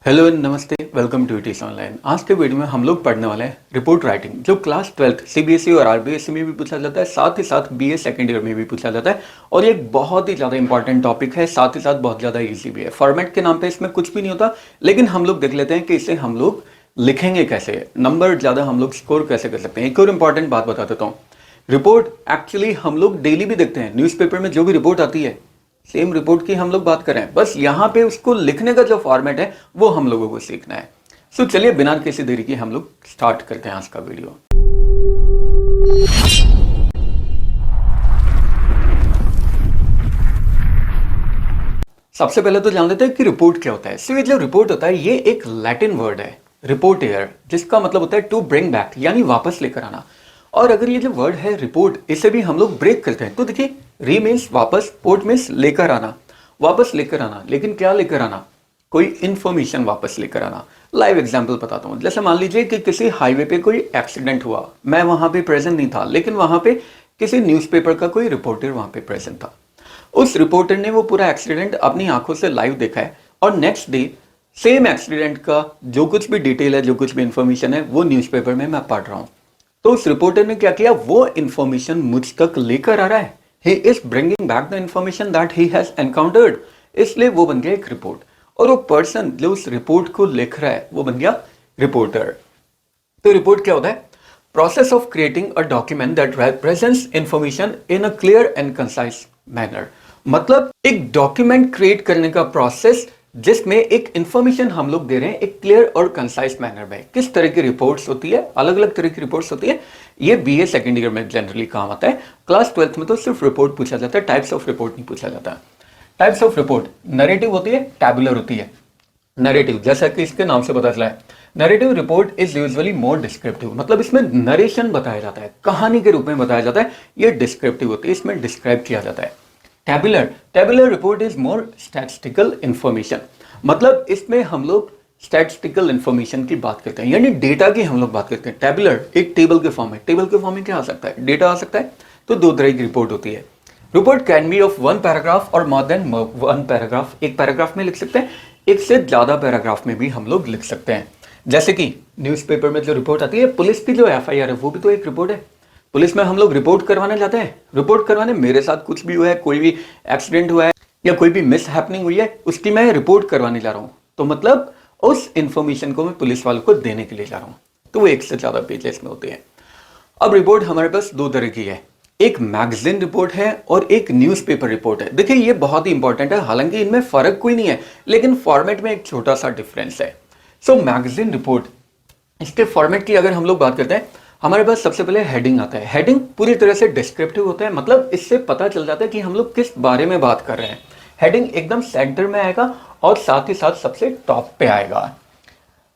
Hello नमस्ते, welcome to इटीज online. आज के वीडियो में हम लोग पढ़ने वाले हैं रिपोर्ट राइटिंग, जो क्लास 12 सीबीएसई और आरबीएसई में भी पूछा जाता है, साथ ही साथ बीए सेकंड ईयर में भी पूछा जाता है। और ये एक बहुत ही ज़्यादा इंपॉर्टेंट टॉपिक है, साथ ही साथ बहुत ज़्यादा ईजी भी है। फॉर्मेट के नाम पे इसमें कुछ भी नहीं होता, लेकिन हम लोग देख लेते हैं कि इसे हम लोग लिखेंगे कैसे, नंबर ज़्यादा हम लोग स्कोर कैसे कर सकते हैं। एक और इंपॉर्टेंट बात बता देता हूँ, रिपोर्ट एक्चुअली हम लोग डेली भी देखते हैं, न्यूज़पेपर में जो भी रिपोर्ट आती है सेम रिपोर्ट की हम लोग बात करें, बस यहाँ पे उसको लिखने का जो फॉर्मेट है वो हम लोगों को सीखना है। सो चलिए बिना किसी देरी के हम लोग स्टार्ट करते हैं आज का वीडियो। सबसे पहले तो जान लेते हैं कि रिपोर्ट क्या होता है। सो ये जो रिपोर्ट होता है ये एक लैटिन वर्ड है रिपोर्टेयर, जिसका मतलब होता है टू ब्रिंग बैक, यानी वापस लेकर आना। और अगर ये जो वर्ड है रिपोर्ट, इसे भी हम लोग ब्रेक करते हैं तो देखिए, री मीन्स वापस, पोर्ट मीन्स लेकर आना, वापस लेकर आना। लेकिन क्या लेकर आना? कोई इंफॉर्मेशन वापस लेकर आना। लाइव एग्जांपल बताता हूँ। जैसे मान लीजिए कि किसी हाईवे पे कोई एक्सीडेंट हुआ, मैं वहां पे प्रेजेंट नहीं था, लेकिन वहां पे किसी न्यूज़पेपर का कोई रिपोर्टर वहां पे प्रेजेंट था। उस रिपोर्टर ने वो पूरा एक्सीडेंट अपनी आंखों से लाइव देखा है, और नेक्स्ट डे सेम एक्सीडेंट का जो कुछ भी डिटेल है, जो कुछ भी इंफॉर्मेशन है, वो न्यूज़पेपर में मैं पढ़ रहा हूँ। तो उस रिपोर्टर ने क्या किया, वो इंफॉर्मेशन मुझ तक लेकर आ रहा है। He is bringing back the information that he has encountered, इसलिए वो बन गया एक रिपोर्ट। और वो पर्सन जो उस रिपोर्ट को लिख रहा है वो बन गया रिपोर्टर। तो रिपोर्ट क्या होता है? Process of creating a document that represents information in a clear and concise manner. मतलब एक डॉक्यूमेंट क्रिएट करने का प्रोसेस जिसमें एक इंफॉर्मेशन हम लोग दे रहे हैं एक क्लियर और कंसाइज मैनर में। किस तरह की रिपोर्ट्स होती है? अलग अलग तरह की रिपोर्ट्स होती है। ये बीए सेकंड ईयर में जनरली काम आता है। क्लास 12th में तो सिर्फ रिपोर्ट पूछा जाता है, टाइप्स ऑफ रिपोर्ट नहीं पूछा जाता। टाइप्स ऑफ रिपोर्ट, नरेटिव होती है, टैबुलर होती है। नरेटिव, जैसा कि इसके नाम से पता चला है, narrative report is usually more descriptive, मतलब इसमें नरेशन बताया जाता है, कहानी के रूप में बताया जाता है। ये डिस्क्रिप्टिव होती है, इसमें डिस्क्राइब किया जाता है। Tabular report is more statistical information, मतलब इसमें हम लोग स्टैटिस्टिकल इंफॉर्मेशन की बात करते हैं, यानी डेटा की हम लोग बात करते हैं। टेबुलर एक टेबल के फॉर्म में, टेबल के फॉर्म में क्या आ सकता है? डेटा आ सकता है। तो दो तरह की रिपोर्ट होती है। Report can be of one paragraph और मोर देन वन पैराग्राफ, एक पैराग्राफ में लिख सकते हैं, एक से ज्यादा पैराग्राफ में भी हम लोग लिख सकते हैं। जैसे कि न्यूज़पेपर में जो रिपोर्ट आती है, पुलिस की जो एफआईआर है वो भी तो एक रिपोर्ट है। पुलिस में हम लोग रिपोर्ट करवाने जाते हैं, रिपोर्ट करवाने मेरे साथ कुछ भी हुआ है, कोई भी एक्सीडेंट हुआ है या कोई भी मिस हैपनिंग हुई है, उसकी मैं रिपोर्ट करवाने जा रहा हूं। तो मतलब उस इंफॉर्मेशन को मैं पुलिस वालों को देने के लिए जा रहा हूं। तो वो एक से ज्यादा पेजेस में होते हैं। अब रिपोर्ट हमारे पास दो तरह की है, एक मैगजीन रिपोर्ट है और एक न्यूज़पेपर रिपोर्ट है। देखिए ये बहुत ही इंपॉर्टेंट है, हालांकि इनमें फर्क कोई नहीं है, लेकिन फॉर्मेट में एक छोटा सा डिफरेंस है। सो मैगजीन रिपोर्ट, इसके फॉर्मेट की अगर हम लोग बात करते हैं, हमारे पास सबसे पहले हेडिंग आता है। हेडिंग पूरी तरह से डिस्क्रिप्टिव होता है, मतलब इससे पता चल जाता है कि हम लोग किस बारे में बात कर रहे हैं। हेडिंग एकदम सेंटर में आएगा और साथ ही साथ सबसे टॉप पे आएगा।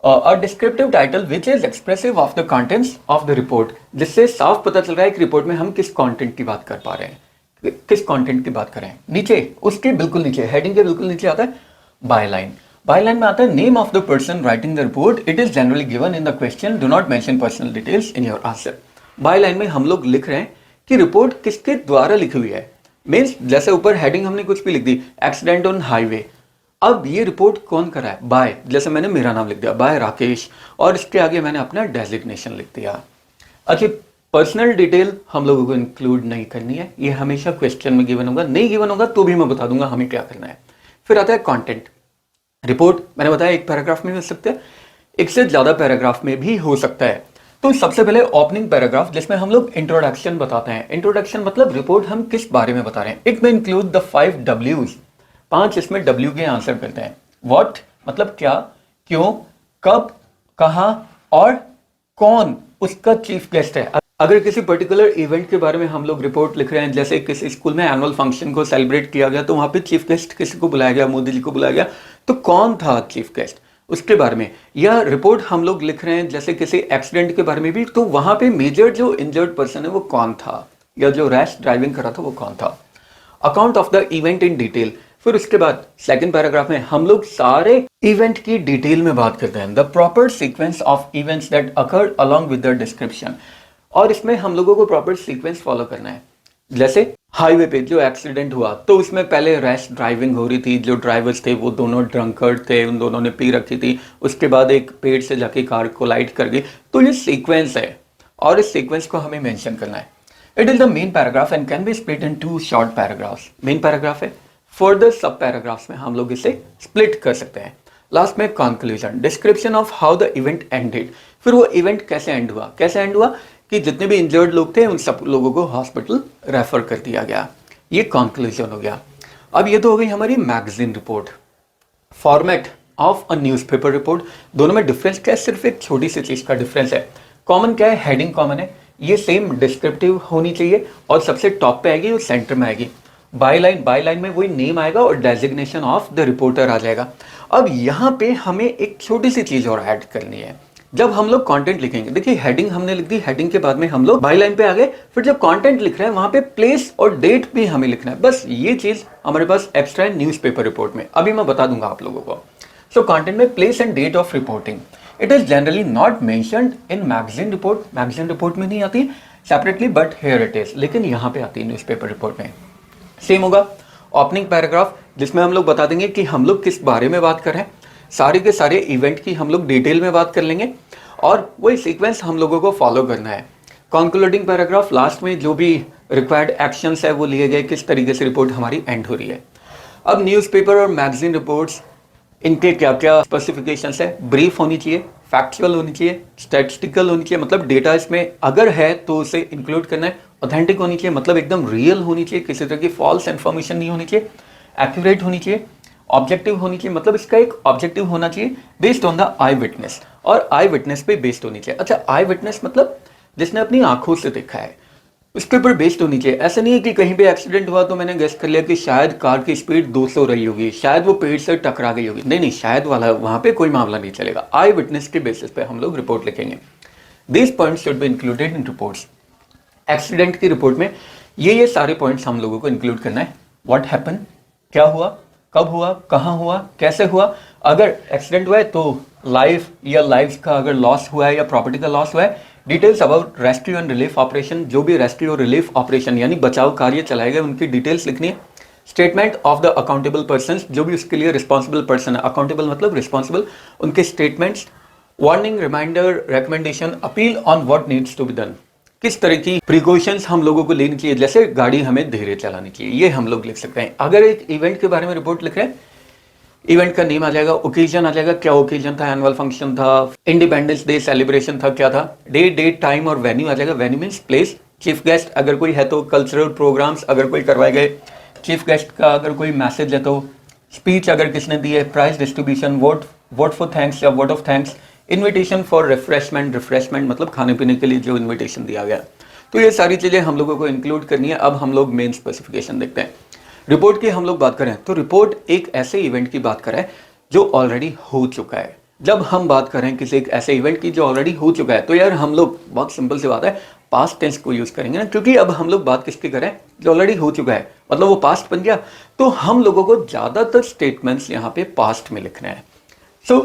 अ descriptive title which is expressive of the contents of the report, जिससे साफ पता चल रहा है कि रिपोर्ट में हम किस कंटेंट की बात कर पा रहे हैं, किस कंटेंट की बात कर रहे हैं। नीचे, उसके बिल्कुल नीचे, हेडिंग के बिल्कुल नीचे आता है बायलाइन। बायलाइन में आता है name of the person writing the report, it is generally given in the question, do not mention personal details in your answer. Byline में हम लोग लिख रहे हैं कि रिपोर्ट किसके द्वारा लिखी हुई है। मीन्स जैसे ऊपर हेडिंग हमने कुछ भी लिख दी, एक्सीडेंट ऑन हाईवे, अब ये रिपोर्ट कौन कर रहा है? बाय, जैसे मैंने मेरा नाम लिख दिया, बाय राकेश, और इसके आगे मैंने अपना डेजिग्नेशन लिख दिया। अच्छा, पर्सनल डिटेल हम लोगों को इंक्लूड नहीं करनी है, ये हमेशा क्वेश्चन में गिवन होगा, नहीं गिवन होगा तो भी मैं बता दूंगा हमें क्या करना है। फिर आता है कंटेंट। रिपोर्ट मैंने बताया एक पैराग्राफ में हो सकता है, एक से ज्यादा पैराग्राफ में भी हो सकता है। तो सबसे पहले ओपनिंग पैराग्राफ, जिसमें हम लोग इंट्रोडक्शन बताते हैं। इंट्रोडक्शन मतलब रिपोर्ट हम किस बारे में बता रहे हैं। इट में इंक्लूड द 5 W's, 5 इसमें W के आंसर करते हैं। व्हाट मतलब क्या, क्यों, कब, कहां और कौन उसका चीफ गेस्ट है। अगर किसी पर्टिकुलर इवेंट के बारे में हम लोग रिपोर्ट लिख रहे हैं, जैसे किसी स्कूल में एनुअल फंक्शन को सेलिब्रेट किया गया, तो वहां पे चीफ गेस्ट किसी को बुलाया गया, मोदी जी को बुलाया गया, तो कौन था चीफ गेस्ट, उसके बारे में। या रिपोर्ट हम लोग लिख रहे हैं जैसे किसी एक्सीडेंट के बारे में भी, तो वहां पे मेजर जो इंजर्ड पर्सन है वो कौन था, या जो रैश ड्राइविंग कर रहा था वो कौन था। Account of the event in detail, फिर उसके बाद सेकंड पैराग्राफ में हम लोग सारे इवेंट की डिटेल में बात करते हैं। The proper sequence of events that occurred along with the description, और इसमें हम लोगों को प्रॉपर सीक्वेंस फॉलो करना है। जैसे हाईवे पे जो एक्सीडेंट हुआ तो उसमें पहले रैश ड्राइविंग हो रही थी, जो ड्राइवर्स थे वो दोनों ड्रंकर्ड थे, उन दोनों ने पी रखी थी, उसके बाद एक पेड़ से जाके कार कोलाइड कर गई। तो ये सीक्वेंस है और इस सीक्वेंस को हमें मेंशन करना है। It is the main paragraph and can be split into short paragraphs. Main paragraph है, फर्दर सब पैराग्राफ्स में हम लोग इसे स्प्लिट कर सकते हैं। लास्ट में conclusion, description of how the event ended. फिर वो इवेंट कैसे एंड हुआ, कैसे एंड हुआ कि जितने भी इंजर्ड लोग थे उन सब लोगों को हॉस्पिटल रेफर कर दिया गया। ये कंक्लूजन हो गया। अब ये तो हो गई हमारी magazine report. Format of a newspaper report, दोनों में डिफरेंस क्या है? सिर्फ एक छोटी सी चीज का डिफरेंस है। कॉमन क्या है? हेडिंग कॉमन है, ये सेम डिस्क्रिप्टिव होनी चाहिए और सबसे टॉप पे आएगी और सेंटर में आएगी। बाय लाइन में वही नेम आएगा और डेजिग्नेशन ऑफ द रिपोर्टर आ जाएगा। अब यहाँ पे हमें एक छोटी सी चीज और ऐड करनी है। जब हम लोग कंटेंट लिखेंगे, देखिए हेडिंग हमने लिख दी, हेडिंग के बाद में हम लोग बाय लाइन पे आ गए, फिर जब कंटेंट लिख रहे हैं वहां पे प्लेस और डेट भी हमें लिखना है। बस ये चीज हमारे पास एक्स्ट्रा है न्यूज़पेपर रिपोर्ट में, अभी मैं बता दूंगा आप लोगों को। सो कंटेंट में place and date of reporting, it is generally not mentioned in magazine report. Magazine report में नहीं आती separately, but here it is, लेकिन यहाँ पे आती है न्यूज़पेपर रिपोर्ट में। सेम होगा ओपनिंग पैराग्राफ, जिसमें हम लोग बता देंगे कि हम लोग किस बारे में बात कर रहे हैं, सारे के सारे इवेंट की हम लोग डिटेल में बात कर लेंगे और वही सीक्वेंस हम लोगों को फॉलो करना है। कंक्लूडिंग पैराग्राफ, लास्ट में जो भी रिक्वायर्ड एक्शंस है वो लिए गए, किस तरीके से रिपोर्ट हमारी एंड हो रही है। अब न्यूज़पेपर और मैगजीन रिपोर्ट्स, इनके क्या क्या स्पेसिफिकेशंस है? ब्रीफ होनी चाहिए, फैक्चुअल होनी चाहिए, स्टैटिस्टिकल होनी चाहिए, मतलब डेटा इसमें अगर है तो उसे इंक्लूड करना है। ऑथेंटिक होनी चाहिए, मतलब एकदम रियल होनी चाहिए, किसी तरह की फॉल्स इन्फॉर्मेशन नहीं होनी चाहिए। एक्यूरेट होनी चाहिए, ऑब्जेक्टिव होनी चाहिए, मतलब इसका एक ऑब्जेक्टिव होना चाहिए based on the I witness, और आई विटनेस पे बेस्ड होनी चाहिए। अच्छा, आई विटनेस मतलब जिसने अपनी आंखों से देखा है, उसके ऊपर बेस्ड होनी चाहिए। ऐसा नहीं है कि कहीं पे एक्सीडेंट हुआ तो मैंने गेस कर लिया कि शायद कार की स्पीड 200 रही होगी, शायद वो पेड़ से टकरा गई होगी। नहीं, शायद वाला वहां पे कोई मामला नहीं चलेगा। आई विटनेस के बेसिस पे हम लोग रिपोर्ट लिखेंगे। This points should be included in reports. Accident की रिपोर्ट में ये सारे पॉइंट्स हम लोगों को इंक्लूड करना है। व्हाट हैपन, क्या हुआ, कब हुआ, कहाँ हुआ, कैसे हुआ। अगर एक्सीडेंट हुआ है तो लाइफ या लाइफ का अगर लॉस हुआ है या प्रॉपर्टी का लॉस हुआ है। Details about rescue and relief operation, जो भी रेस्क्यू और रिलीफ ऑपरेशन यानी बचाव कार्य चलाए गए उनकी डिटेल्स लिखनी है। Statement of the accountable person, जो भी उसके लिए रिस्पॉन्सिबल पर्सन है, अकाउंटेबल मतलब रिस्पॉन्सिबल, उनके statements. Warning, reminder, recommendation, appeal on what needs to be done, किस तरह की प्रिकॉशंस हम लोगों को लेनी चाहिए, जैसे गाड़ी हमें धीरे चलानी चाहिए, ये हम लोग लिख सकते हैं। अगर एक इवेंट के बारे में रिपोर्ट लिख रहे हैं, इवेंट का नेम आ जाएगा, ओकेजन आ जाएगा, क्या ओकेजन था, एनुअल फंक्शन था, इंडिपेंडेंस डे सेलिब्रेशन था, क्या था, डे, डेट, टाइम और वेन्यू आ जाएगा। Venue means place, chief guest अगर कोई है तो, कल्चरल प्रोग्राम्स अगर कोई करवाए गए, चीफ गेस्ट का अगर कोई मैसेज है तो, स्पीच अगर किसने दी है, prize distribution, vote for thanks या vote of thanks, invitation for refreshment मतलब खाने पीने के लिए जो इन्विटेशन दिया गया। तो ये सारी चीज़ें हम लोगों को इंक्लूड करनी है। अब हम लोग मेन स्पेसिफिकेशन देखते हैं। रिपोर्ट की हम लोग बात करें तो रिपोर्ट एक ऐसे इवेंट की बात करें जो ऑलरेडी हो चुका है। जब हम बात करें किसी एक ऐसे इवेंट की जो ऑलरेडी हो चुका है तो यार हम लोग बहुत सिंपल सी बात है, पास्ट टेंस को यूज करेंगे ना, क्योंकि अब हम लोग बात किसकी करें जो ऑलरेडी हो चुका है, मतलब वो पास्ट बन गया। तो हम लोगों को ज्यादातर स्टेटमेंट्स यहाँ पे पास्ट में लिखने हैं। सो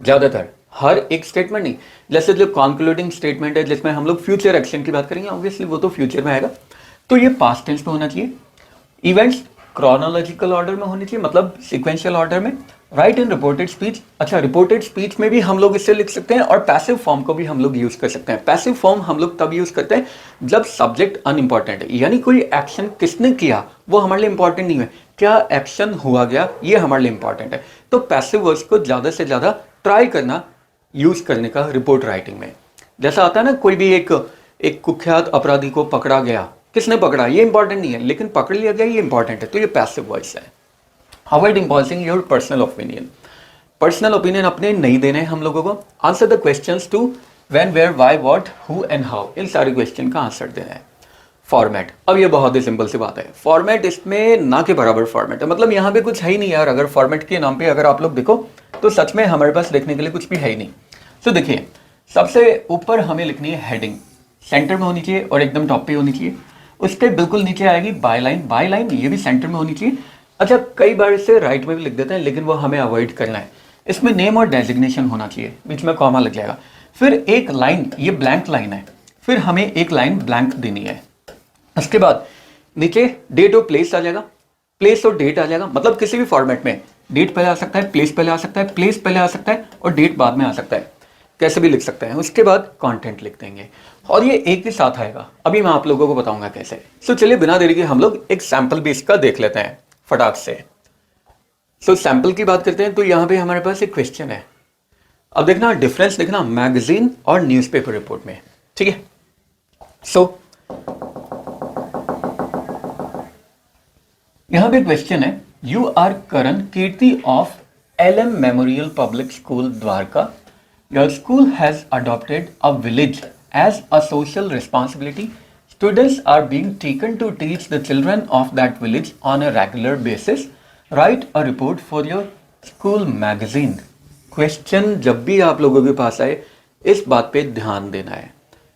ज्यादातर, हर एक स्टेटमेंट नहीं। जैसे जो कंक्लूडिंग स्टेटमेंट है जिसमें हम लोग फ्यूचर एक्शन की बात करेंगे, ऑब्वियसली वो तो फ्यूचर में आएगा, तो ये पास्ट टेंस में होना चाहिए। इवेंट्स क्रोनोलॉजिकल ऑर्डर में होनी चाहिए, मतलब सीक्वेंशियल ऑर्डर में। राइट इन रिपोर्टेड स्पीच, अच्छा रिपोर्टेड स्पीच में भी हम लोग इससे लिख सकते हैं और पैसिव फॉर्म को भी हम लोग यूज कर सकते हैं। पैसिव फॉर्म हम लोग तब यूज करते हैं जब सब्जेक्ट अनइम्पॉर्टेंट है, यानी कोई एक्शन किसने किया वो हमारे लिए इंपॉर्टेंट नहीं है, क्या एक्शन हुआ गया ये हमारे लिए इंपॉर्टेंट है। तो पैसिव वर्ड्स को ज्यादा से ज्यादा ट्राई करना यूज करने का रिपोर्ट राइटिंग में। जैसा आता है ना, कोई भी एक कुख्यात अपराधी को पकड़ा गया, किसने पकड़ा ये इंपॉर्टेंट नहीं है, लेकिन पकड़ लिया गया ये इंपॉर्टेंट है, तो ये पैसिव वॉइस है। Avoid imposing your personal opinion, personal opinion अपने नहीं देने हम लोगों को। Answer the questions to when, where, why, what, who and how, इन सारे क्वेश्चन का आंसर देना है। फॉर्मेट, अब ये बहुत ही सिंपल सी बात है, फॉर्मेट इसमें ना के बराबर फॉर्मेट है, मतलब यहाँ पे कुछ है ही नहीं यार। अगर फॉर्मेट के नाम पे अगर आप लोग देखो तो सच में हमारे पास देखने के लिए कुछ भी है ही नहीं। तो देखिए, सबसे ऊपर हमें लिखनी है हेडिंग, सेंटर में होनी चाहिए और एकदम टॉप पे होनी चाहिए। उसके बिल्कुल नीचे आएगी बाय लाइन, बाय लाइन ये भी सेंटर में होनी चाहिए। अच्छा, कई बार इसे राइट में भी लिख देते हैं, लेकिन वो हमें अवॉइड करना है। इसमें नेम और डेजिग्नेशन होना चाहिए, बीच में कॉमा लग जाएगा। फिर एक लाइन, ये ब्लैंक लाइन है, फिर हमें एक लाइन ब्लैंक देनी है। उसके बाद नीचे डेट और प्लेस आ जाएगा, प्लेस और डेट आ जाएगा, मतलब किसी भी फॉर्मेट में डेट पहले आ सकता है, प्लेस पहले आ सकता है, प्लेस पहले आ सकता है और डेट बाद में आ सकता है, कैसे भी लिख सकते हैं। उसके बाद कंटेंट लिख देंगे और ये एक ही साथ आएगा। अभी मैं आप लोगों को बताऊंगा कैसे। सो चलिए बिना देरी के हम लोग एक सैंपल भी इसका देख लेते हैं फटाक से। सो सैंपल की बात करते हैं तो यहाँ पे हमारे पास एक क्वेश्चन है। अब देखना डिफरेंस देखना मैगजीन और न्यूज़पेपर रिपोर्ट में, ठीक है। सो यहां पे क्वेश्चन है, you are Karan Kirti of LM memorial public school Dwarka. Your school has adopted a village as a social responsibility. Students are being taken to teach the children of that village on a regular basis. Write a report for your school magazine. Question जब भी आप लोगों के पास आए इस बात पे ध्यान देना है,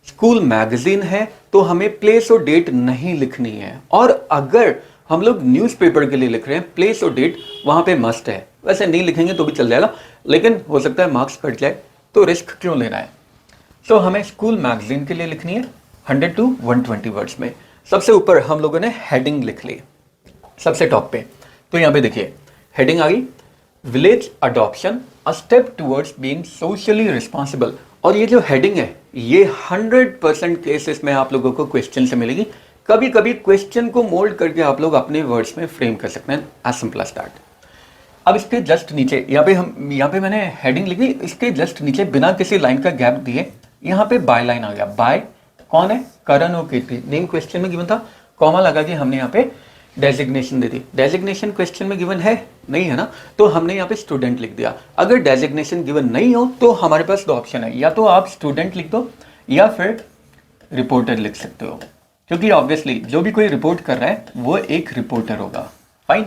स्कूल मैगजीन है तो हमें प्लेस और डेट नहीं लिखनी है, और अगर हम लोग न्यूज़पेपर के लिए लिख रहे हैं प्लेस और डेट वहां पे मस्ट है। वैसे नहीं लिखेंगे तो भी चल जाएगा, लेकिन हो सकता है मार्क्स कट जाए, तो रिस्क क्यों लेना है। सो हमें स्कूल मैगजीन के लिए लिखनी है 100 to 120 वर्ड्स में। सबसे ऊपर हम लोगों ने हेडिंग लिख ली सबसे टॉप पे, तो यहाँ पे देखिए हेडिंग आ गई, village adoption a step towards being socially responsible. और ये जो हेडिंग है ये 100% केसेस में आप लोगों को क्वेश्चन से मिलेगी। कभी कभी क्वेश्चन को मोल्ड करके आप लोग अपने वर्ड्स में फ्रेम कर सकते हैं, एज सिंपल एज दैट। अब इसके जस्ट नीचे यहाँ पे मैंने हेडिंग लिखी, इसके जस्ट नीचे बिना किसी लाइन का गैप दिए यहाँ पे बाय लाइन आ गया। बाय कौन है, करण और कीर्ति। नेम क्वेश्चन में गिवन था, कॉमा लगा के हमने यहाँ पे डेजिग्नेशन दे दी। डेजिग्नेशन क्वेश्चन में गिवन है नहीं है ना, तो हमने यहाँ पे स्टूडेंट लिख दिया। अगर डेजिग्नेशन गिवन नहीं हो तो हमारे पास दो ऑप्शन है, या तो आप स्टूडेंट लिख दो या फिर रिपोर्टर लिख सकते हो, क्योंकि ऑब्वियसली जो भी कोई रिपोर्ट कर रहा है वो एक रिपोर्टर होगा। फाइन।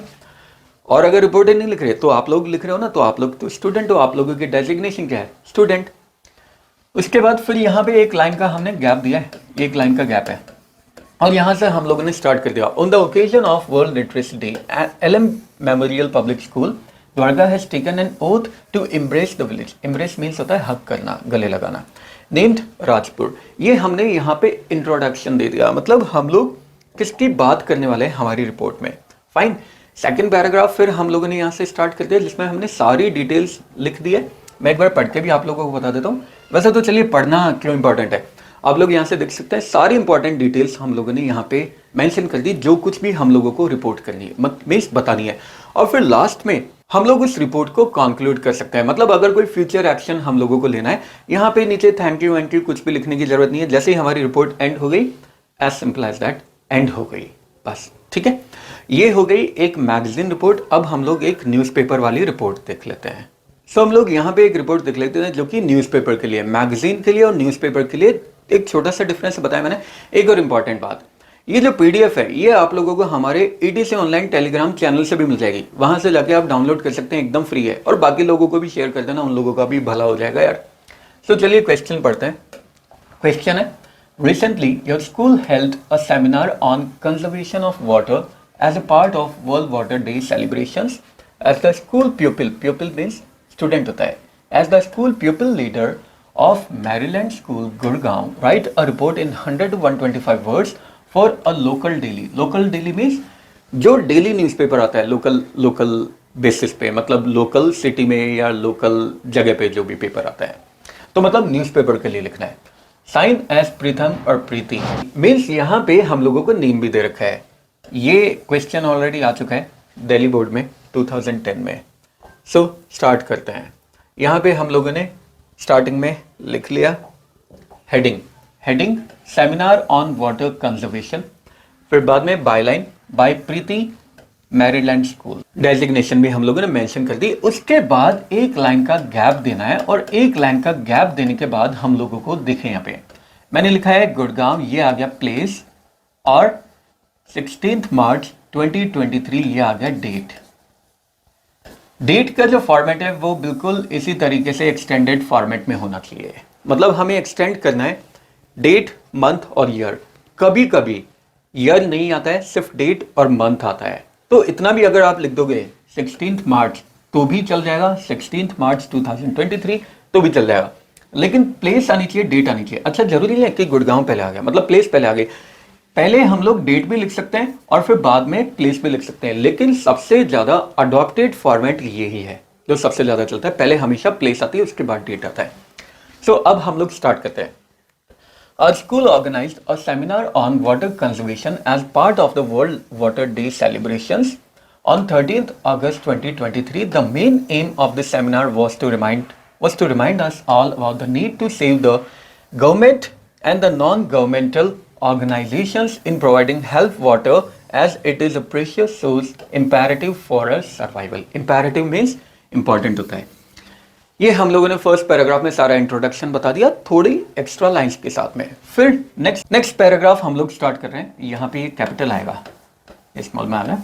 और अगर रिपोर्टर नहीं लिख रहे तो आप लोग लिख रहे हो ना, तो आप लोग तो स्टूडेंट हो, आप लोगों की डेजिग्नेशन क्या है, स्टूडेंट। उसके बाद फिर यहाँ पे एक लाइन का हमने गैप दिया है, एक लाइन का गैप है, और यहाँ से हम लोगों ने स्टार्ट कर दिया। On the occasion of world literacy day LM memorial public school Dwarka has taken an oath to embrace the village. Embrace means होता है हक करना, गले लगाना। नेम्ड राजपुर। ये हमने यहाँ पे इंट्रोडक्शन दे दिया, मतलब हम लोग किसकी बात करने वाले हैं हमारी रिपोर्ट में। फाइन। सेकंड पैराग्राफ फिर हम लोगों ने यहाँ से स्टार्ट कर दिया, जिसमें हमने सारी डिटेल्स लिख दी है। मैं एक बार पढ़ के भी आप लोगों को बता देता हूँ। वैसे तो चलिए पढ़ना क्यों इंपॉर्टेंट है, आप लोग यहाँ से देख सकते हैं सारी इंपॉर्टेंट डिटेल्स हम लोगों ने यहाँ पे मेंशन कर दी, जो कुछ भी हम लोगों को रिपोर्ट करनी है, मीन्स बतानी है। और फिर लास्ट में हम लोग उस रिपोर्ट को कंक्लूड कर सकते हैं, मतलब अगर कोई फ्यूचर एक्शन हम लोगों को लेना है, यहाँ पे नीचे थैंक यू कुछ भी लिखने की जरूरत नहीं है। जैसे ही हमारी रिपोर्ट एंड हो गई, as simple as that, end हो गई बस, ठीक है। ये हो गई एक मैगजीन रिपोर्ट। अब हम लोग एक न्यूज़पेपर वाली रिपोर्ट देख लेते हैं। सो हम लोग यहाँ पे एक रिपोर्ट देख लेते हैं जो कि न्यूज़पेपर के लिए, मैगजीन के लिए और न्यूज़पेपर के लिए एक छोटा सा डिफरेंस बताया मैंने। एक और इम्पॉर्टेंट बात, ये जो PDF है ये आप लोगों को हमारे ETC ऑनलाइन टेलीग्राम चैनल से भी मिल जाएगी, वहां से जाके आप डाउनलोड कर सकते हैं, एकदम फ्री है। और बाकी लोगों को भी शेयर कर देना, उन लोगों का भी भला हो जाएगा यार। सो चलिए क्वेश्चन पढ़ते हैं। क्वेश्चन है, recently your school held a seminar on conservation of water as a part of world water day celebrations. As the school pupil means student होता है, as the school pupil leader of Maryland School, Gurgaon, write a report in 100 to 125 words for a local daily. Local daily means जो daily newspaper आता है local basis पे, मतलब local city में या local जगह पे जो भी पेपर आता है, तो मतलब न्यूज़पेपर के लिए लिखना है। साइन एज प्रीतम और प्रीति मीन्स यहाँ पे हम लोगों को नेम भी दे रखा है। ये क्वेश्चन ऑलरेडी आ चुका है दिल्ली बोर्ड में 2010 में। सो स्टार्ट करते हैं। यहाँ पे हम लोगों ने स्टार्टिंग में लिख लिया heading seminar on water conservation, फिर बाद में बायलाइन बाय प्रीति मैरीलैंड स्कूल। डेजिग्नेशन भी हम लोगों ने मेंशन कर दी। उसके बाद एक लाइन का गैप देना है, और एक लाइन का गैप देने के बाद हम लोगों को दिखे यहाँ पे मैंने लिखा है गुड़गांव, ये आ गया प्लेस, और 16 मार्च 2023 ये आ गया डेट। डेट का जो फॉर्मेट है वो बिल्कुल इसी तरीके से एक्सटेंडेड फॉर्मेट में होना चाहिए, मतलब हमें एक्सटेंड करना है डेट, मंथ और ईयर। कभी कभी ईयर नहीं आता है, सिर्फ डेट और मंथ आता है, तो इतना भी अगर आप लिख दोगे 16 मार्च तो भी चल जाएगा, 16 मार्च 2023 तो भी चल जाएगा, लेकिन प्लेस आनी चाहिए, डेट आनी चाहिए। अच्छा जरूरी नहीं है कि गुड़गांव पहले आ गया, मतलब प्लेस पहले आ गई। पहले हम लोग डेट भी लिख सकते हैं और फिर बाद में प्लेस भी लिख सकते हैं, लेकिन सबसे ज़्यादा अडॉप्टेड फॉर्मेट यही है जो सबसे ज़्यादा चलता है। पहले हमेशा प्लेस आती है, उसके बाद डेट आता है। सो अब हम लोग स्टार्ट करते हैं। Our school organized a seminar on water conservation as part of the World Water Day celebrations on 13th August 2023. The main aim of this seminar was to remind us all about the need to save the government and the non-governmental organizations in providing health water as it is a precious source imperative for our survival. Imperative means important होता है। ये हम लोगों ने first paragraph में सारा introduction बता दिया, थोड़ी एक्स्ट्रा लाइंस के साथ में। फिर नेक्स्ट पैराग्राफ हम लोग स्टार्ट कर रहे हैं। यहाँ पे कैपिटल आएगा, स्मॉल में आना है।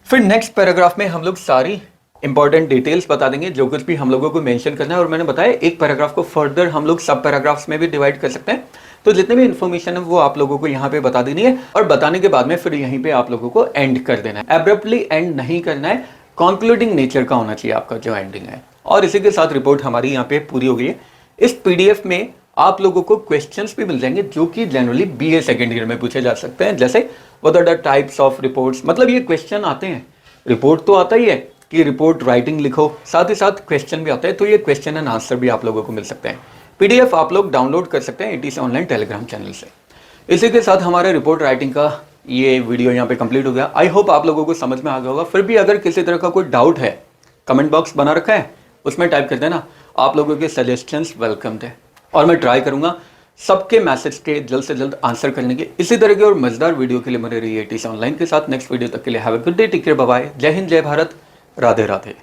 फिर नेक्स्ट पैराग्राफ में हम लोग सारी इंपॉर्टेंट डिटेल्स बता देंगे, जो कुछ भी हम लोगों को मेंशन करना है। और मैंने बताया एक पैराग्राफ को फर्दर हम लोग सब पैराग्राफ्स में भी डिवाइड कर सकते हैं। तो जितने भी इन्फॉर्मेशन है वो आप लोगों को यहाँ पे बता देनी है, और बताने के बाद में फिर यहीं पे आप लोगों को एंड कर देना है। एब्रप्टली एंड नहीं करना है, कंक्लूडिंग नेचर का होना चाहिए आपका जो एंडिंग है। और इसी के साथ रिपोर्ट हमारी यहाँ पे पूरी हो गई है। इस पीडीएफ में आप लोगों को क्वेश्चंस भी मिल जाएंगे जो कि जनरली बीए सेकेंड ईयर में पूछे जा सकते हैं, जैसे what are the types of reports. मतलब ये क्वेश्चन आते हैं, रिपोर्ट तो आता ही है कि रिपोर्ट राइटिंग लिखो, साथ ही साथ क्वेश्चन भी आता है। तो ये क्वेश्चन एंड आंसर भी आप लोगों को मिल सकते हैं। पीडीएफ आप लोग डाउनलोड कर सकते हैं एटीसी ऑनलाइन टेलीग्राम चैनल से। इसी के साथ हमारे रिपोर्ट राइटिंग का ये वीडियो यहाँ पे कंप्लीट हो गया। आई होप आप लोगों को समझ में आ गया होगा। फिर भी अगर किसी तरह का कोई डाउट है, कमेंट बॉक्स बना रखा है, उसमें टाइप कर देना। आप लोगों के सजेशंस वेलकम थे, और मैं ट्राई करूंगा सबके मैसेज के जल्द से जल्द आंसर करने के। इसी तरह के और मजेदार वीडियो के लिए मेरे रहिए एटीसी ऑनलाइन के साथ। नेक्स्ट वीडियो तक के लिए have a good day, take care, bye bye. जय हिंद, जय भारत, राधे राधे।